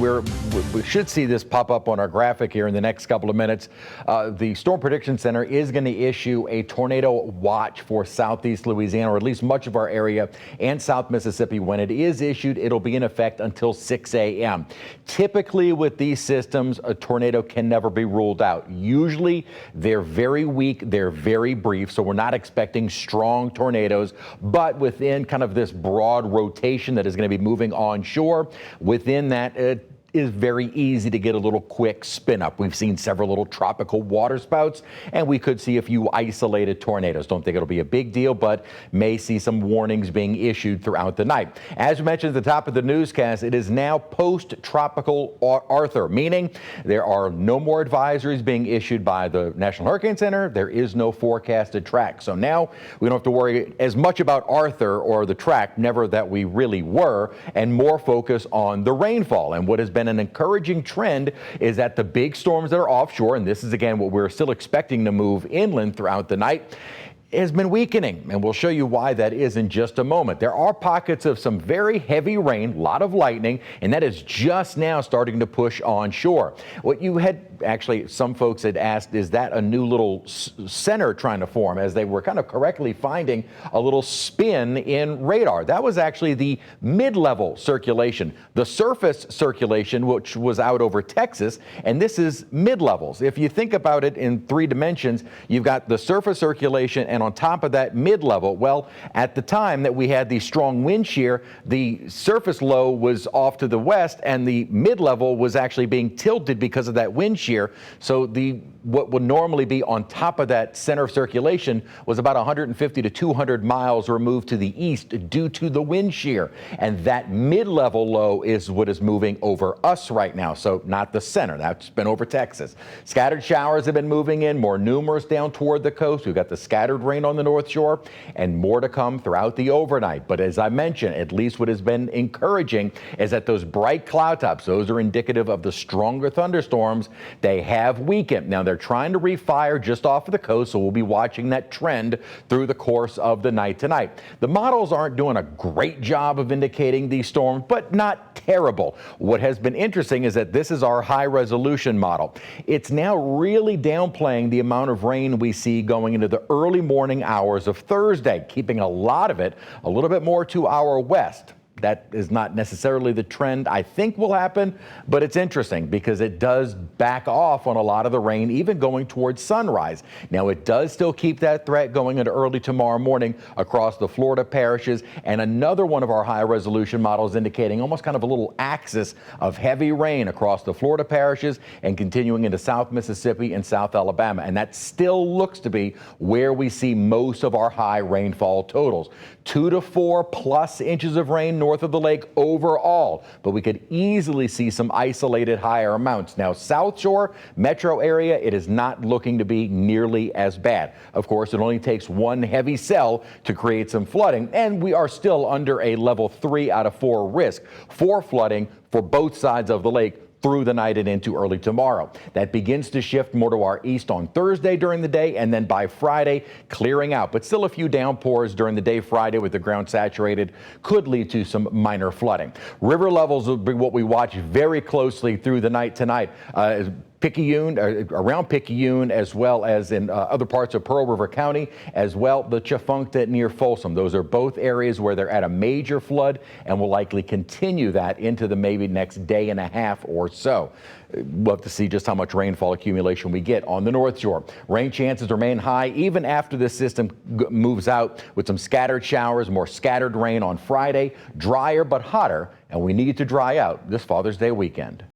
We should see this pop up on our graphic here in the next couple of minutes. The Storm Prediction Center is going to issue a tornado watch for southeast Louisiana, or at least much of our area, and South Mississippi. When it is issued, it'll be in effect until 6 a.m. Typically with these systems, a tornado can never be ruled out. Usually they're very weak, they're very brief, so we're not expecting strong tornadoes, but within kind of this broad rotation that is going to be moving onshore, within that is very easy to get a little quick spin up. We've seen several little tropical water spouts, and we could see a few isolated tornadoes. Don't think it'll be a big deal, but may see some warnings being issued throughout the night. As we mentioned at the top of the newscast, it is now post-tropical Arthur, meaning there are no more advisories being issued by the National Hurricane Center. There is no forecasted track. So now we don't have to worry as much about Arthur or the track, never that we really were, and more focus on the rainfall. And what has been an encouraging trend is that the big storms that are offshore, and this is again what we're still expecting to move inland throughout the night, has been weakening, and we'll show you why that is in just a moment. There are pockets of some very heavy rain, a lot of lightning, and that is just now starting to push onshore. What you had, actually, some folks had asked, is that a new little center trying to form, as they were kind of correctly finding a little spin in radar. That was actually the mid-level circulation, the surface circulation, which was out over Texas, and this is mid-levels. If you think about it in three dimensions, you've got the surface circulation, and on top of that mid-level, well, at the time that we had the strong wind shear, the surface low was off to the west and the mid-level was actually being tilted because of that wind shear. So what would normally be on top of that center of circulation was about 150 to 200 miles removed to the east due to the wind shear. And that mid-level low is what is moving over us right now. So not the center, that's been over Texas. Scattered showers have been moving in, more numerous down toward the coast. We've got the scattered rain on the North Shore and more to come throughout the overnight. But as I mentioned, at least what has been encouraging is that those bright cloud tops, those are indicative of the stronger thunderstorms. They have weakened. Now they're trying to refire just off of the coast, so we'll be watching that trend through the course of the night tonight. The models aren't doing a great job of indicating these storms, but not terrible. What has been interesting is that this is our high resolution model. It's now really downplaying the amount of rain we see going into the early morning hours of Thursday, keeping a lot of it a little bit more to our west. That is not necessarily the trend I think will happen, but it's interesting because it does back off on a lot of the rain, even going towards sunrise. Now, it does still keep that threat going into early tomorrow morning across the Florida parishes, and another one of our high resolution models indicating almost kind of a little axis of heavy rain across the Florida parishes and continuing into South Mississippi and South Alabama. And that still looks to be where we see most of our high rainfall totals. 2 to 4 plus inches of rain north of the lake overall, but we could easily see some isolated higher amounts. Now, South Shore metro area, it is not looking to be nearly as bad. Of course, it only takes one heavy cell to create some flooding, and we are still under a level 3 out of 4 risk for flooding for both sides of the lake through the night and into early tomorrow. That begins to shift more to our east on Thursday during the day, and then by Friday clearing out, but still a few downpours during the day Friday with the ground saturated could lead to some minor flooding. River levels will be what we watch very closely through the night tonight. Picayune, around Picayune, as well as in other parts of Pearl River County, as well the Chafuncta near Folsom. Those are both areas where they're at a major flood and will likely continue that into the maybe next day and a half or so. We'll have to see just how much rainfall accumulation we get on the North Shore. Rain chances remain high even after this system moves out with some scattered showers, more scattered rain on Friday, drier but hotter, and we need to dry out this Father's Day weekend.